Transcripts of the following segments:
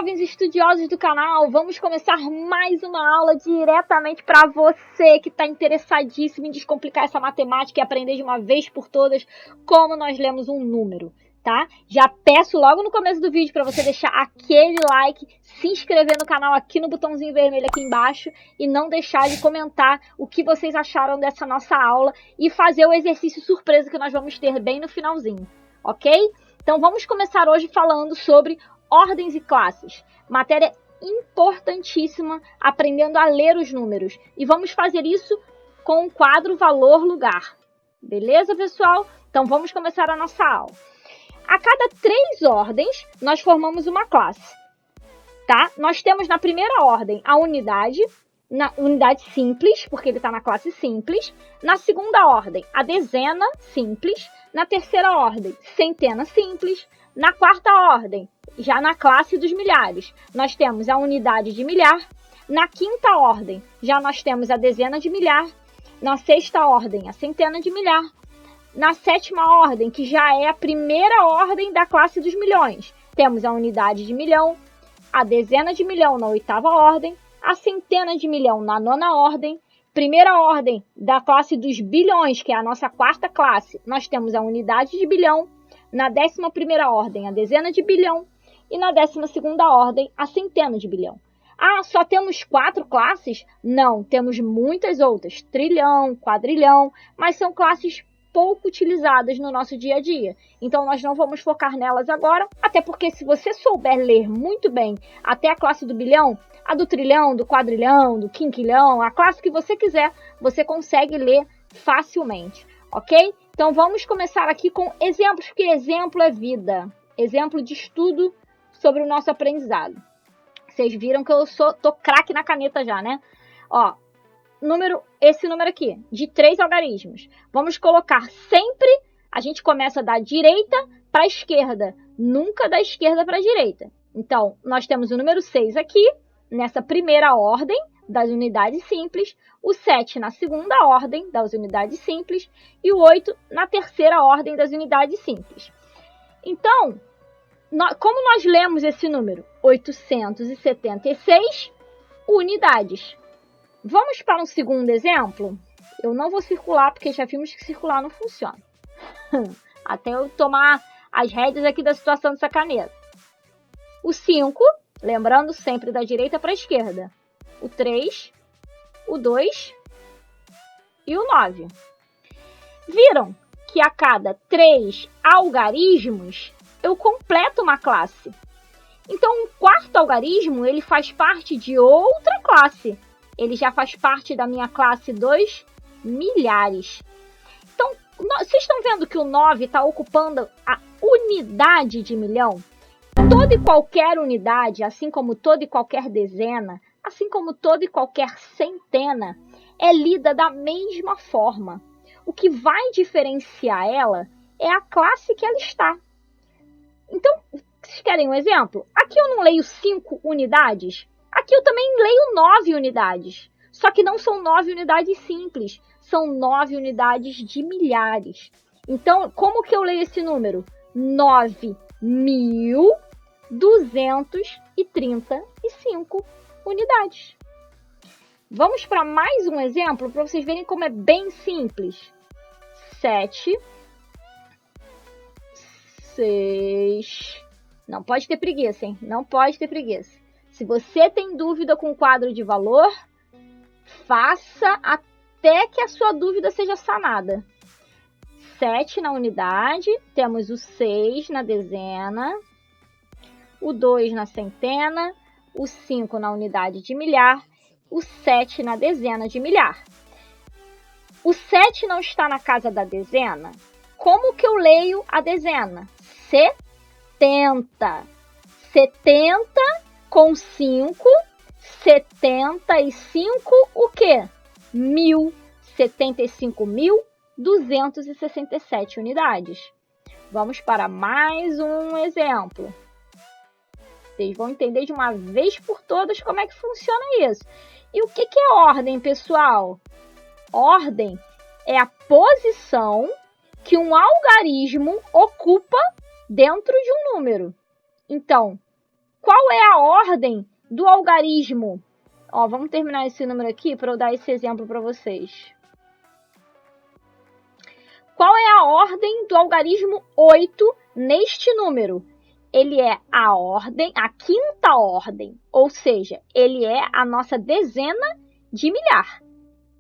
jovens estudiosos do canal, vamos começar mais uma aula diretamente para você que está interessadíssimo em descomplicar essa matemática e aprender de uma vez por todas como nós lemos um número, tá? Já peço logo no começo do vídeo para você deixar aquele like, se inscrever no canal aqui no botãozinho vermelho aqui embaixo e não deixar de comentar o que vocês acharam dessa nossa aula e fazer o exercício surpresa que nós vamos ter bem no finalzinho, ok? Então vamos começar hoje falando sobre ordens e classes, matéria importantíssima, aprendendo a ler os números. E vamos fazer isso com o quadro valor lugar. Beleza, pessoal? Então vamos começar a nossa aula. A cada 3 ordens, nós formamos uma classe, tá? Nós temos na primeira ordem a unidade, na unidade simples, porque ele está na classe simples. Na segunda ordem, a dezena simples. Na terceira ordem, centena simples. Na quarta ordem, já na classe dos milhares, nós temos a unidade de milhar. Na quinta ordem, já nós temos a dezena de milhar. Na sexta ordem, a centena de milhar. Na sétima ordem, que já é a primeira ordem da classe dos milhões, temos a unidade de milhão, a dezena de milhão na oitava ordem, a centena de milhão na nona ordem. Primeira ordem da classe dos bilhões, que é a nossa quarta classe, nós temos a unidade de bilhão. Na 11ª ordem, a dezena de bilhão. E na 12ª ordem, a centena de bilhão. Ah, só temos 4 classes? Não, temos muitas outras. Trilhão, quadrilhão, mas são classes pouco utilizadas no nosso dia a dia. Então, nós não vamos focar nelas agora, até porque se você souber ler muito bem até a classe do bilhão, a do trilhão, do quadrilhão, do quinquilhão, a classe que você quiser, você consegue ler facilmente, ok? Então, vamos começar aqui com exemplos, porque exemplo é vida. Exemplo de estudo sobre o nosso aprendizado. Vocês viram que eu tô craque na caneta já, né? Ó, esse número aqui, de 3 algarismos. Vamos colocar sempre, a gente começa da direita para a esquerda, nunca da esquerda para a direita. Então, nós temos o número 6 aqui, nessa primeira ordem das unidades simples, o 7 na segunda ordem das unidades simples e o 8 na terceira ordem das unidades simples. Então, como nós lemos esse número? 876 unidades. Vamos para um segundo exemplo? Eu não vou circular, porque já vimos que circular não funciona. Até eu tomar as rédeas aqui da situação dessa caneta. O 5, lembrando sempre da direita para a esquerda. O 3, o 2 e o 9. Viram que a cada 3 algarismos eu completo uma classe. Então, o quarto algarismo, ele faz parte de outra classe. Ele já faz parte da minha classe dos milhares. Então, vocês estão vendo que o 9 está ocupando a unidade de milhão? Toda e qualquer unidade, assim como toda e qualquer dezena, assim como toda e qualquer centena, é lida da mesma forma. O que vai diferenciar ela é a classe que ela está. Então, vocês querem um exemplo? Aqui eu não leio 5 unidades. Aqui eu também leio 9 unidades. Só que não são 9 unidades simples. São 9 unidades de milhares. Então, como que eu leio esse número? 9.235 unidades. Vamos para mais um exemplo para vocês verem como é bem simples. 7, 6... Não pode ter preguiça, hein? Não pode ter preguiça. Se você tem dúvida com o quadro de valor, faça até que a sua dúvida seja sanada. 7 na unidade, temos o 6 na dezena, o 2 na centena, o 5 na unidade de milhar, o 7 na dezena de milhar. O 7 não está na casa da dezena. Como que eu leio a dezena? 70. 70 com 5, 75 o quê? 1.000. 75.267 unidades. Vamos para mais um exemplo. Vocês vão entender de uma vez por todas como é que funciona isso. E o que é ordem, pessoal? Ordem é a posição que um algarismo ocupa dentro de um número. Então, qual é a ordem do algarismo? Ó, vamos terminar esse número aqui para eu dar esse exemplo para vocês. Qual é a ordem do algarismo 8 neste número? Ele é a ordem, a quinta ordem, ou seja, ele é a nossa dezena de milhar,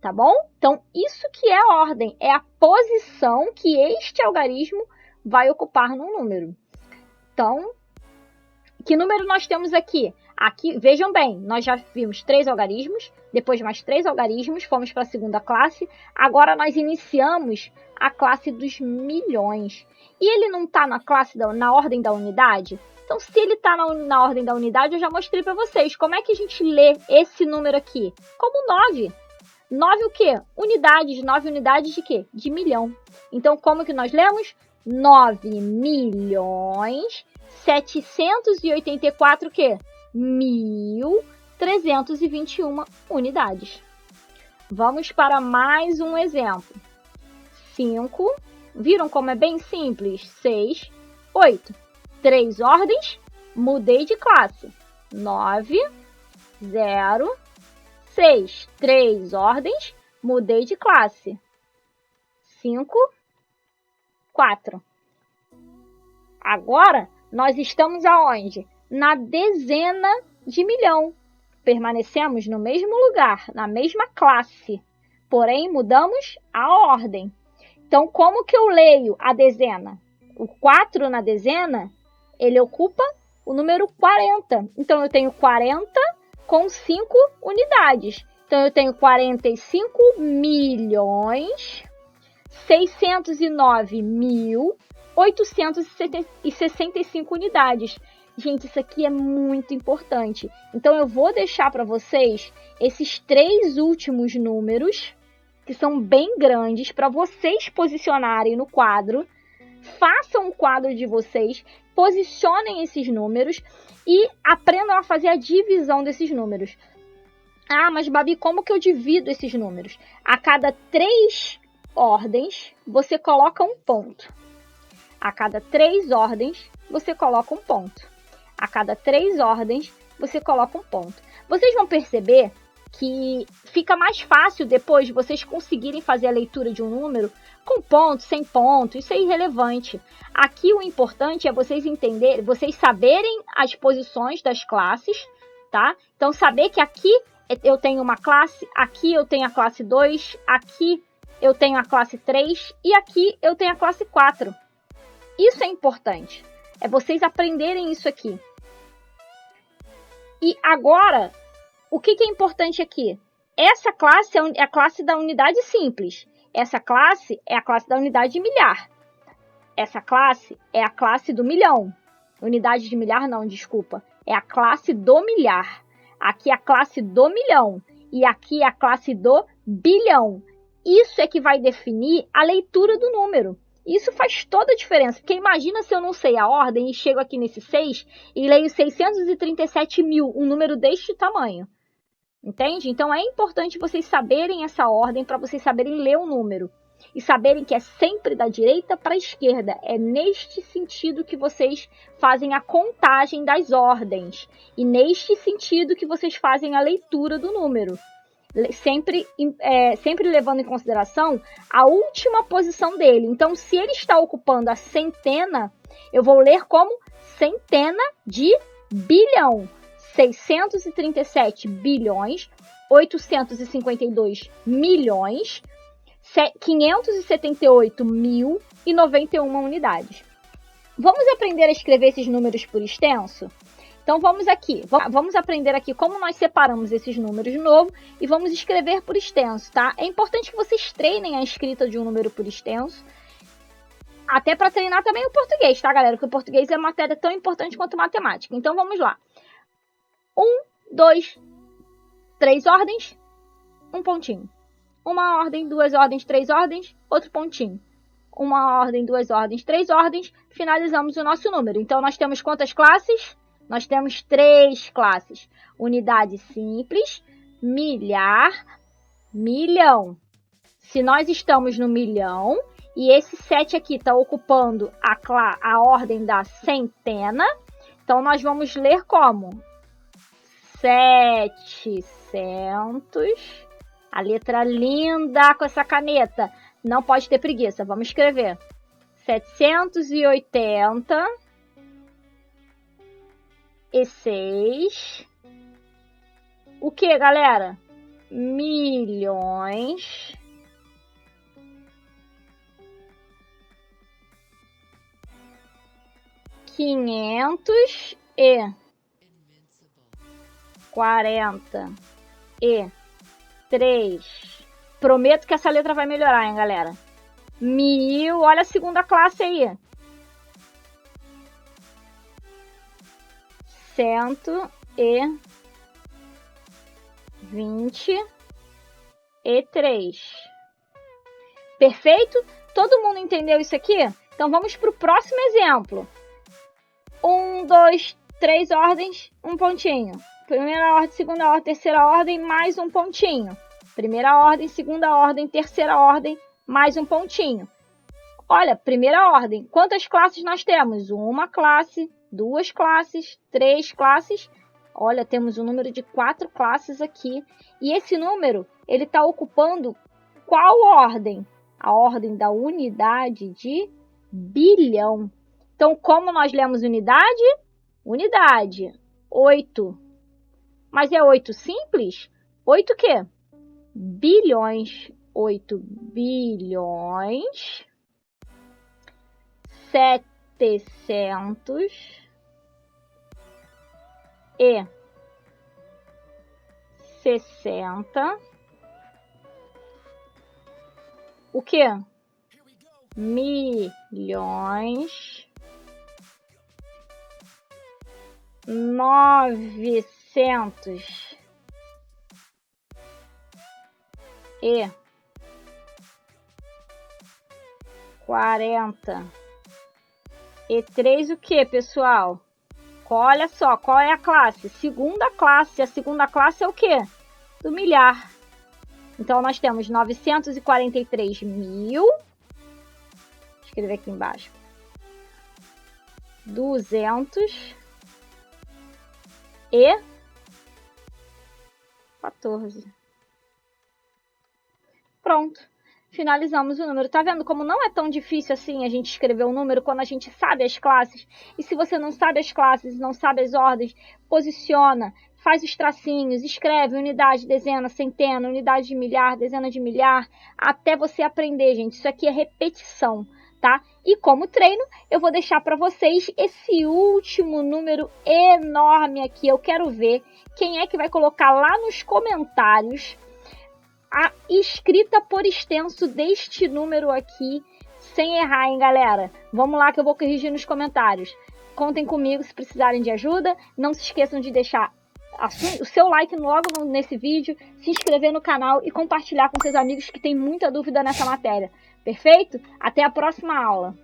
tá bom? Então, isso que é a ordem, é a posição que este algarismo vai ocupar no número. Então, que número nós temos aqui? Aqui, vejam bem, nós já vimos 3 algarismos, depois mais 3 algarismos, fomos para a segunda classe. Agora nós iniciamos a classe dos milhões. E ele não está na ordem da unidade? Então, se ele está na ordem da unidade, eu já mostrei para vocês. Como é que a gente lê esse número aqui? Como 9. 9 o quê? Unidades. 9 unidades de quê? De milhão. Então, como que nós lemos? 9 milhões 784 o quê? 1.321 unidades. Vamos para mais um exemplo. 5, viram como é bem simples? 6, 8. 3 ordens, mudei de classe. 9, 0, 6. 3 ordens, mudei de classe. 5, 4. Agora, nós estamos aonde? Na dezena de milhão. Permanecemos no mesmo lugar, na mesma classe. Porém, mudamos a ordem. Então, como que eu leio a dezena? O 4 na dezena, ele ocupa o número 40. Então, eu tenho 40 com 5 unidades. Então, eu tenho 45 milhões 609.865 unidades. Gente, isso aqui é muito importante. Então, eu vou deixar para vocês esses 3 últimos números, que são bem grandes, para vocês posicionarem no quadro. Façam o quadro de vocês, posicionem esses números e aprendam a fazer a divisão desses números. Ah, mas Babi, como que eu divido esses números? A cada 3 ordens, você coloca um ponto. A cada 3 ordens, você coloca um ponto. A cada 3 ordens, você coloca um ponto. Vocês vão perceber que fica mais fácil depois de vocês conseguirem fazer a leitura de um número com ponto, sem ponto, isso é irrelevante. Aqui o importante é vocês entenderem, vocês saberem as posições das classes, tá? Então, saber que aqui eu tenho uma classe, aqui eu tenho a classe 2, aqui eu tenho a classe 3 e aqui eu tenho a classe 4. Isso é importante, é vocês aprenderem isso aqui. E agora, o que é importante aqui? Essa classe é a classe da unidade simples. Essa classe é a classe da unidade de milhar. Essa classe é a classe do milhão. Unidade de milhar não, desculpa. É a classe do milhar. Aqui é a classe do milhão. E aqui é a classe do bilhão. Isso é que vai definir a leitura do número. Isso faz toda a diferença, porque imagina se eu não sei a ordem e chego aqui nesse 6 e leio 637 mil, um número deste tamanho. Entende? Então, é importante vocês saberem essa ordem para vocês saberem ler o número. E saberem que é sempre da direita para a esquerda. É neste sentido que vocês fazem a contagem das ordens. E neste sentido que vocês fazem a leitura do número. Sempre levando em consideração a última posição dele. Então, se ele está ocupando a centena, eu vou ler como centena de bilhão. 637 bilhões, 852 milhões, 578.091 unidades. Vamos aprender a escrever esses números por extenso? Então, vamos aprender aqui como nós separamos esses números de novo e vamos escrever por extenso, tá? É importante que vocês treinem a escrita de um número por extenso, até para treinar também o português, tá, galera? Porque o português é uma matéria tão importante quanto matemática. Então, vamos lá. 1, 2, 3 ordens, um pontinho. Uma ordem, 2 ordens, 3 ordens, outro pontinho. Uma ordem, 2 ordens, 3 ordens, finalizamos o nosso número. Então, nós temos quantas classes? Nós temos 3 classes. Unidade simples, milhar, milhão. Se nós estamos no milhão e esse 7 aqui está ocupando a ordem da centena, Então, nós vamos ler como 700. A letra linda com essa caneta. Não pode ter preguiça. Vamos escrever 786. O que, galera? Milhões. Quinhentos e 43. Prometo que essa letra vai melhorar, hein, galera? 1000. Olha a segunda classe aí. 123. Perfeito? Todo mundo entendeu isso aqui? Então vamos para o próximo exemplo. 1, 2, 3 ordens, um pontinho. Primeira ordem, segunda ordem, terceira ordem, mais um pontinho. Primeira ordem, segunda ordem, terceira ordem, mais um pontinho. Olha, primeira ordem. Quantas classes nós temos? Uma classe, 2 classes, 3 classes. Olha, temos um número de 4 classes aqui. E esse número, ele está ocupando qual ordem? A ordem da unidade de bilhão. Então, como nós lemos unidade? Unidade. 8. Mas é 8 simples? 8 o quê? Bilhões. 8 bilhões. 700 e 60. O que? Milhões. 900 e 43. O que, pessoal? Olha só, qual é a classe? Segunda classe. A segunda classe é o quê? Do milhar. Então, nós temos 943 mil. Vou escrever aqui embaixo. 200 e 14. Pronto. Finalizamos o número. Tá vendo como não é tão difícil assim a gente escrever o número quando a gente sabe as classes? E se você não sabe as classes, não sabe as ordens, posiciona, faz os tracinhos, escreve unidade, dezena, centena, unidade de milhar, dezena de milhar, até você aprender, gente. Isso aqui é repetição, tá? E como treino, eu vou deixar para vocês esse último número enorme aqui. Eu quero ver quem é que vai colocar lá nos comentários a escrita por extenso deste número aqui, sem errar, hein, galera? Vamos lá que eu vou corrigir nos comentários. Contem comigo se precisarem de ajuda. Não se esqueçam de deixar o seu like logo nesse vídeo, se inscrever no canal e compartilhar com seus amigos que têm muita dúvida nessa matéria. Perfeito? Até a próxima aula!